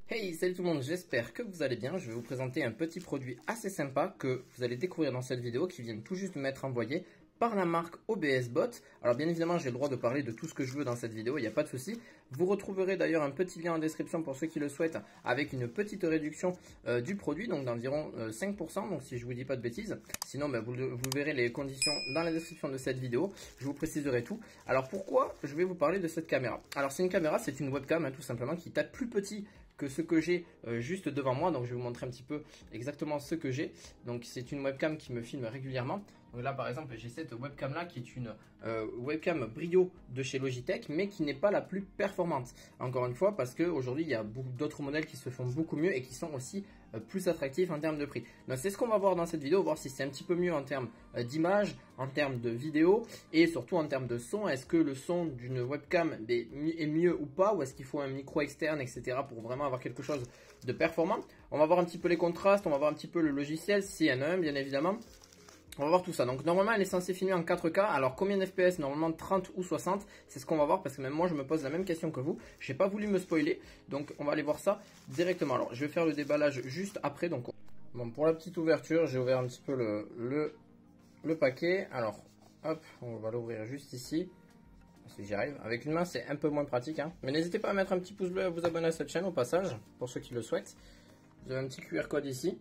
Hey, salut tout le monde, j'espère que vous allez bien. Je vais vous présenter un petit produit assez sympa que vous allez découvrir dans cette vidéo qui vient tout juste de m'être envoyé par la marque OBS Bot. Alors bien évidemment, j'ai le droit de parler de tout ce que je veux dans cette vidéo, il n'y a pas de souci. Vous retrouverez d'ailleurs un petit lien en description pour ceux qui le souhaitent avec une petite réduction du produit, donc d'environ 5%, donc si je vous dis pas de bêtises. Sinon, vous verrez les conditions dans la description de cette vidéo, je vous préciserai tout. Alors pourquoi je vais vous parler de cette caméra? Alors c'est une caméra, c'est une webcam tout simplement qui tape plus petit que ce que j'ai juste devant moi. Donc je vais vous montrer un petit peu exactement ce que j'ai. Donc c'est une webcam qui me filme régulièrement. Donc là par exemple j'ai cette webcam là qui est une webcam Brio de chez Logitech, mais qui n'est pas la plus performante. Encore une fois parce qu'aujourd'hui il y a beaucoup d'autres modèles qui se font beaucoup mieux et qui sont aussi plus attractifs en termes de prix. Donc c'est ce qu'on va voir dans cette vidéo, voir si c'est un petit peu mieux en termes d'image, en termes de vidéo et surtout en termes de son. Est-ce que le son d'une webcam est mieux ou pas, ou est-ce qu'il faut un micro externe, etc. pour vraiment avoir quelque chose de performant. On va voir un petit peu les contrastes, on va voir un petit peu le logiciel, s'il y en a un bien évidemment. On va voir tout ça. Donc normalement elle est censée filmer en 4K. Alors combien d'FPS? Normalement 30 ou 60. C'est ce qu'on va voir parce que même moi je me pose la même question que vous. Je n'ai pas voulu me spoiler. Donc on va aller voir ça directement. Alors je vais faire le déballage juste après. Donc bon, pour la petite ouverture, j'ai ouvert un petit peu le paquet. Alors hop, on va l'ouvrir juste ici. Si j'y arrive. Avec une main c'est un peu moins pratique. Mais n'hésitez pas à mettre un petit pouce bleu et à vous abonner à cette chaîne au passage. Pour ceux qui le souhaitent. Vous avez un petit QR code ici.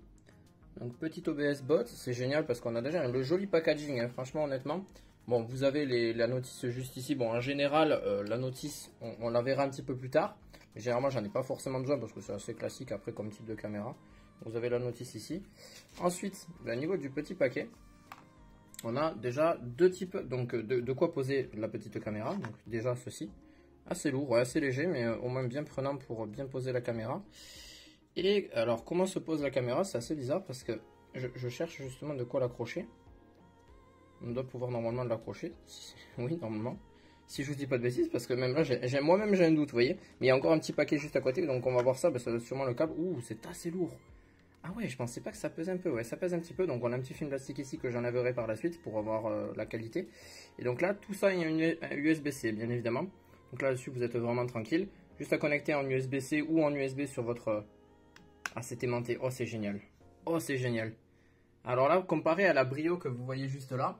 Donc petit OBS Bot, c'est génial parce qu'on a déjà le joli packaging, franchement honnêtement. Bon, vous avez la notice juste ici. Bon, en général, la notice, on la verra un petit peu plus tard. Mais généralement, j'en ai pas forcément besoin parce que c'est assez classique après comme type de caméra. Vous avez la notice ici. Ensuite, au niveau du petit paquet, on a déjà deux types, donc de quoi poser la petite caméra. Donc déjà ceci, assez lourd, ouais, assez léger, mais au moins bien prenant pour bien poser la caméra. Et alors, comment se pose la caméra? C'est assez bizarre parce que je cherche justement de quoi l'accrocher. On doit pouvoir normalement l'accrocher. Oui, normalement. Si je vous dis pas de bêtises, parce que même là, moi-même j'ai un doute, vous voyez. Mais il y a encore un petit paquet juste à côté, donc on va voir ça. Ça doit être sûrement le câble. Ouh, c'est assez lourd. Ah ouais, je pensais pas que ça pesait un peu. Ouais, ça pèse un petit peu. Donc on a un petit film plastique ici que j'enlèverai par la suite pour avoir la qualité. Et donc là, tout ça, il y a un USB-C, bien évidemment. Donc là-dessus, vous êtes vraiment tranquille. Juste à connecter en USB-C ou en USB sur votre... Ah, c'est aimanté. Oh, c'est génial. Oh, c'est génial. Alors là, comparé à la Brio que vous voyez juste là,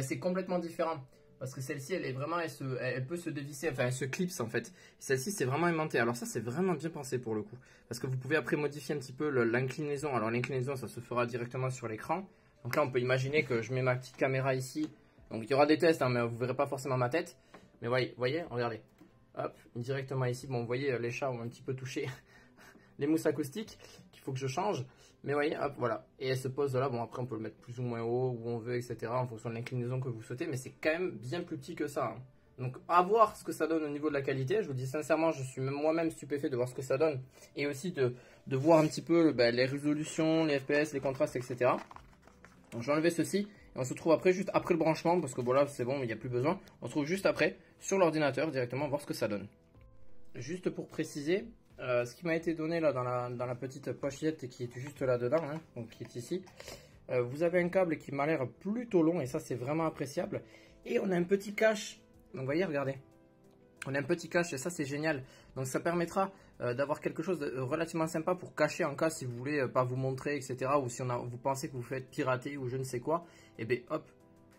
c'est complètement différent. Parce que celle-ci, elle est vraiment, elle peut se dévisser, enfin, elle se clipse en fait. Celle-ci, c'est vraiment aimanté. Alors ça, c'est vraiment bien pensé pour le coup. Parce que vous pouvez après modifier un petit peu l'inclinaison. Alors l'inclinaison, ça se fera directement sur l'écran. Donc là, on peut imaginer que je mets ma petite caméra ici. Donc il y aura des tests, mais vous verrez pas forcément ma tête. Mais voyez, regardez. Hop, directement ici. Bon, vous voyez, les chats ont un petit peu touché les mousses acoustiques qu'il faut que je change. Mais vous voyez, hop, voilà. Et elle se pose là. Bon, après, on peut le mettre plus ou moins haut, où on veut, etc. En fonction de l'inclinaison que vous souhaitez. Mais c'est quand même bien plus petit que ça. Donc, à voir ce que ça donne au niveau de la qualité. Je vous dis sincèrement, je suis moi-même stupéfait de voir ce que ça donne. Et aussi de voir un petit peu les résolutions, les FPS, les contrastes, etc. Donc, je vais enlever ceci. Et on se retrouve après, juste après le branchement. Parce que bon, là, c'est bon, il n'y a plus besoin. On se retrouve juste après, sur l'ordinateur, directement, voir ce que ça donne. Juste pour préciser... ce qui m'a été donné là dans la petite pochette qui est juste là dedans, donc qui est ici, vous avez un câble qui m'a l'air plutôt long et ça c'est vraiment appréciable. Et on a un petit cache, donc vous voyez, regardez, on a un petit cache et ça c'est génial. Donc ça permettra d'avoir quelque chose de relativement sympa pour cacher en cas si vous voulez pas vous montrer, etc. Ou si vous pensez que vous faites pirater ou je ne sais quoi, et bien hop,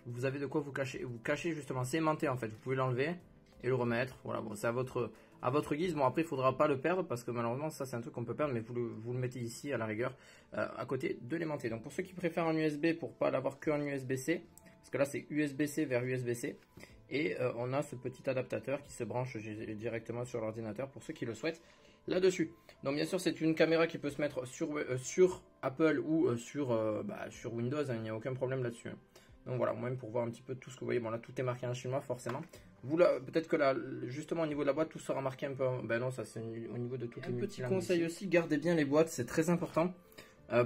vous avez de quoi vous cacher justement. C'est aimanté en fait, vous pouvez l'enlever et le remettre. Voilà, bon, c'est à votre guise. Bon, après il faudra pas le perdre parce que malheureusement ça c'est un truc qu'on peut perdre, mais vous le mettez ici à la rigueur à côté de l'aimanté. Donc pour ceux qui préfèrent un USB pour pas l'avoir que en USB-C, parce que là c'est USB-C vers USB-C, et on a ce petit adaptateur qui se branche directement sur l'ordinateur pour ceux qui le souhaitent là-dessus. Donc bien sûr c'est une caméra qui peut se mettre sur Apple ou sur Windows, il n'y a aucun problème là-dessus. Donc voilà, même pour voir un petit peu tout ce que vous voyez. Bon là tout est marqué en chinois forcément. Vous là, peut-être que là, justement au niveau de la boîte, tout sera marqué un peu. Ben non, ça c'est au niveau de toutes les petits conseils aussi, gardez bien les boîtes, c'est très important.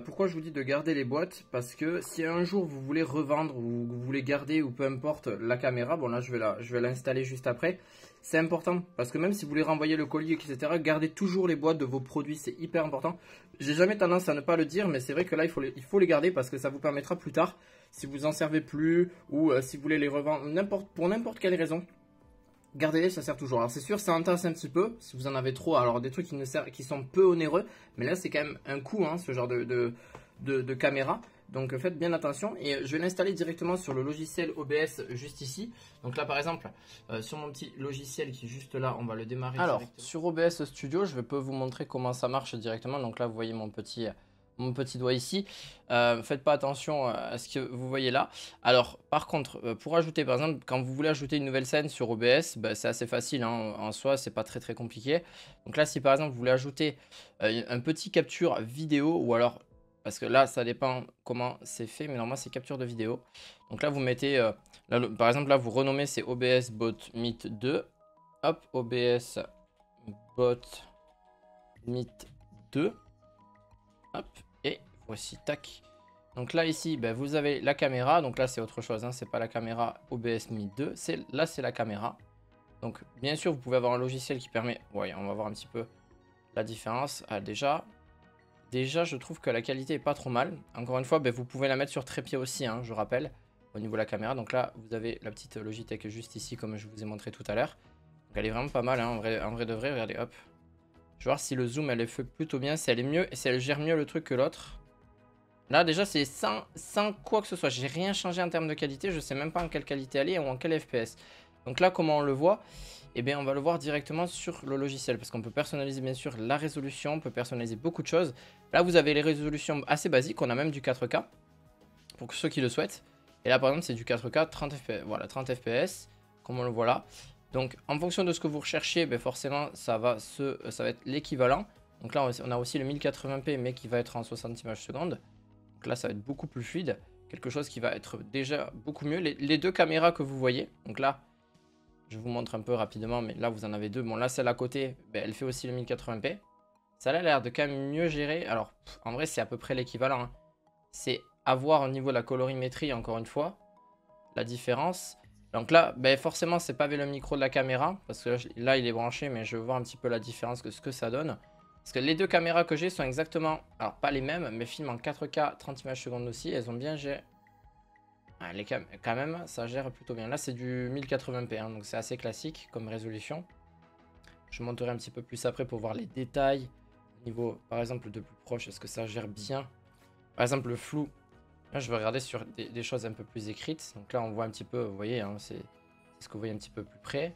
Pourquoi je vous dis de garder les boîtes? Parce que si un jour vous voulez revendre ou vous voulez garder ou peu importe la caméra, bon là je vais l'installer juste après. C'est important parce que même si vous voulez renvoyer le colis, etc., gardez toujours les boîtes de vos produits, c'est hyper important. J'ai jamais tendance à ne pas le dire, mais c'est vrai que là il faut les garder parce que ça vous permettra plus tard, si vous en servez plus ou si vous voulez les revendre pour n'importe quelle raison, gardez-les, ça sert toujours. Alors c'est sûr, ça entasse un petit peu si vous en avez trop. Alors des trucs qui sont peu onéreux, mais là c'est quand même un coût, hein, ce genre de caméra. Donc faites bien attention et je vais l'installer directement sur le logiciel OBS juste ici. Donc là par exemple, sur mon petit logiciel qui est juste là, on va le démarrer. Alors sur OBS Studio, je peux vous montrer comment ça marche directement. Donc là vous voyez mon petit doigt ici. Faites pas attention à ce que vous voyez là. Alors par contre, pour ajouter par exemple, quand vous voulez ajouter une nouvelle scène sur OBS, bah, c'est assez facile, hein, en soi c'est pas très compliqué. Donc là si par exemple vous voulez ajouter un petit capture vidéo ou alors, parce que là ça dépend comment c'est fait, mais normalement c'est capture de vidéo. Donc là vous mettez, là, par exemple là vous renommez, c'est OBS Bot Meet 2. Hop, OBS Bot Meet 2. Hop, et voici, tac. Donc là ici, ben, vous avez la caméra. Donc là c'est autre chose, hein, c'est pas la caméra OBS Meet 2. Là c'est la caméra. Donc bien sûr vous pouvez avoir un logiciel qui permet... Ouais, on va voir un petit peu la différence. Ah, déjà je trouve que la qualité est pas trop mal. Encore une fois, ben, vous pouvez la mettre sur trépied aussi, hein, je rappelle, au niveau de la caméra. Donc là vous avez la petite Logitech juste ici comme je vous ai montré tout à l'heure. Donc elle est vraiment pas mal, hein, en vrai de vrai, regardez, hop. Je vais voir si le zoom elle fait plutôt bien, si elle est mieux, si elle gère mieux le truc que l'autre. Là déjà c'est sans quoi que ce soit, j'ai rien changé en termes de qualité, je sais même pas en quelle qualité elle est ou en quel FPS. Donc là comment on le voit? Eh bien on va le voir directement sur le logiciel parce qu'on peut personnaliser bien sûr la résolution, on peut personnaliser beaucoup de choses. Là vous avez les résolutions assez basiques, on a même du 4K pour ceux qui le souhaitent. Et là par exemple c'est du 4K 30 FPS, voilà 30 FPS comme on le voit là. Donc en fonction de ce que vous recherchez, ben forcément ça va être l'équivalent. Donc là on a aussi le 1080p mais qui va être en 60 images secondes. Donc là ça va être beaucoup plus fluide, quelque chose qui va être déjà beaucoup mieux. Les deux caméras que vous voyez, donc là je vous montre un peu rapidement, mais là vous en avez deux. Bon là celle à côté, ben, elle fait aussi le 1080p. Ça a l'air de quand même mieux gérer. Alors en vrai c'est à peu près l'équivalent, hein. C'est à voir au niveau de la colorimétrie encore une fois, la différence. Donc là ben, forcément c'est pas avec le micro de la caméra, parce que là il est branché, mais je veux voir un petit peu la différence de ce que ça donne. Parce que les deux caméras que j'ai sont exactement, alors pas les mêmes, mais filment en 4K 30 images secondes aussi. Elles ont bien géré. Ah, quand même, ça gère plutôt bien. Là, c'est du 1080p, hein, donc c'est assez classique comme résolution. Je monterai un petit peu plus après pour voir les détails. Au niveau, par exemple, de plus proche, est-ce que ça gère bien? Par exemple, le flou. Là, je vais regarder sur des choses un peu plus écrites. Donc là, on voit un petit peu, vous voyez, hein, c'est ce que vous voyez un petit peu plus près.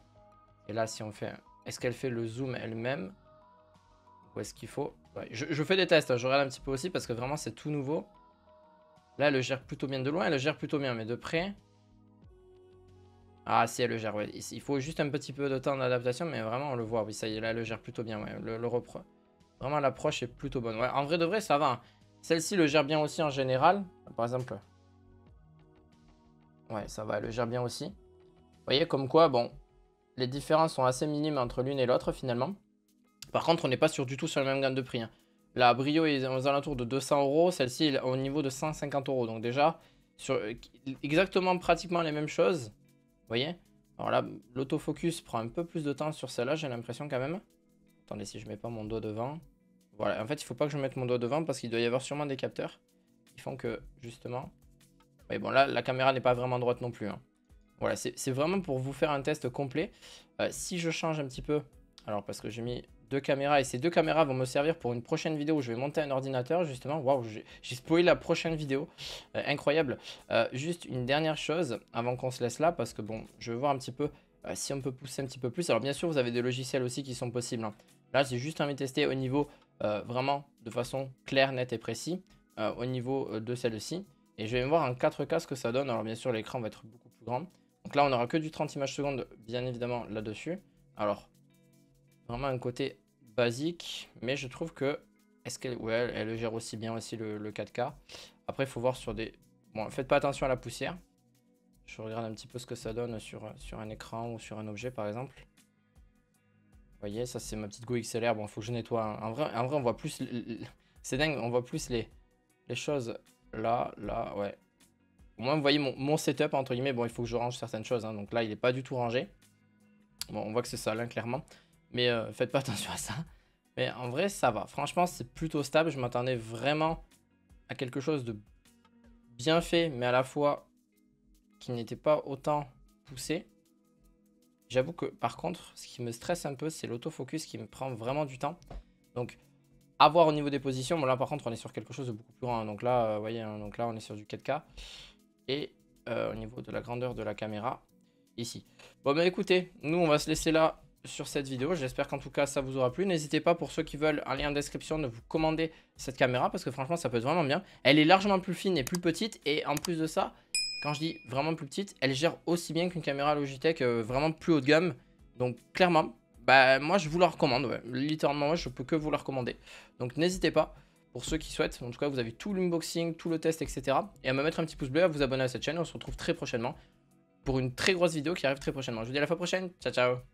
Et là, si on fait... Est-ce qu'elle fait le zoom elle-même? Où est-ce qu'il faut? Ouais, je fais des tests, hein, je regarde un petit peu aussi parce que vraiment c'est tout nouveau. Là elle le gère plutôt bien de loin, elle le gère plutôt bien, mais de près... Ah si, elle le gère, ouais. Il faut juste un petit peu de temps d'adaptation, mais vraiment on le voit, oui ça y est, là elle le gère plutôt bien, ouais. Vraiment l'approche est plutôt bonne. Ouais, en vrai de vrai ça va, hein. Celle-ci le gère bien aussi en général, par exemple. Ouais ça va, elle le gère bien aussi. Vous voyez comme quoi, bon, les différences sont assez minimes entre l'une et l'autre finalement. Par contre, on n'est pas du tout sur la même gamme de prix, hein. La Brio est aux alentours de 200 euros, celle-ci est au niveau de 150 euros. Donc déjà, sur exactement pratiquement les mêmes choses. Vous voyez? Alors là, l'autofocus prend un peu plus de temps sur celle-là, j'ai l'impression quand même. Attendez, si je mets pas mon doigt devant. Voilà, en fait, il faut pas que je mette mon doigt devant parce qu'il doit y avoir sûrement des capteurs qui font que, justement... Mais bon, là, la caméra n'est pas vraiment droite non plus, hein. Voilà, c'est vraiment pour vous faire un test complet. Si je change un petit peu... Alors, parce que j'ai mis... deux caméras et ces deux caméras vont me servir pour une prochaine vidéo où je vais monter un ordinateur justement. Waouh, j'ai spoilé la prochaine vidéo, incroyable. Juste une dernière chose avant qu'on se laisse là, parce que bon, je vais voir un petit peu si on peut pousser un petit peu plus. Alors bien sûr vous avez des logiciels aussi qui sont possibles, hein. Là j'ai juste envie de tester au niveau vraiment de façon claire, nette et précis au niveau de celle-ci, et je vais voir en 4K ce que ça donne. Alors bien sûr l'écran va être beaucoup plus grand, donc là on aura que du 30 images secondes bien évidemment là dessus. Alors vraiment un côté basique, mais je trouve que... Est-ce qu'elle... Ouais, elle le gère aussi bien aussi le 4K. Après, il faut voir sur des... Bon, faites pas attention à la poussière. Je regarde un petit peu ce que ça donne sur un écran ou sur un objet, par exemple. Vous voyez, ça, c'est ma petite Go XLR. Bon, il faut que je nettoie, hein. En vrai, on voit plus... C'est dingue, on voit plus les choses là, ouais. Au moins, vous voyez mon setup, entre guillemets. Bon, il faut que je range certaines choses, hein. Donc là, il n'est pas du tout rangé. Bon, on voit que c'est ça, là, clairement. Mais faites pas attention à ça. Mais en vrai, ça va. Franchement, c'est plutôt stable. Je m'attendais vraiment à quelque chose de bien fait, mais à la fois qui n'était pas autant poussé. J'avoue que par contre, ce qui me stresse un peu, c'est l'autofocus qui me prend vraiment du temps. Donc, à voir au niveau des positions. Bon, là, par contre, on est sur quelque chose de beaucoup plus grand, hein. Donc là, vous voyez, hein, donc là, on est sur du 4K. Et au niveau de la grandeur de la caméra, ici. Bon, bah écoutez, nous, on va se laisser là sur cette vidéo. J'espère qu'en tout cas, ça vous aura plu. N'hésitez pas, pour ceux qui veulent, un lien en description, de vous commander cette caméra. Parce que franchement, ça peut être vraiment bien. Elle est largement plus fine et plus petite. Et en plus de ça, quand je dis vraiment plus petite, elle gère aussi bien qu'une caméra Logitech vraiment plus haut de gamme. Donc clairement, bah moi je vous la recommande. Ouais. Littéralement, moi je peux que vous la recommander. Donc n'hésitez pas, pour ceux qui souhaitent. En tout cas, vous avez tout l'unboxing, tout le test, etc. Et à me mettre un petit pouce bleu, à vous abonner à cette chaîne. On se retrouve très prochainement pour une très grosse vidéo qui arrive très prochainement. Je vous dis à la fois prochaine. Ciao, ciao.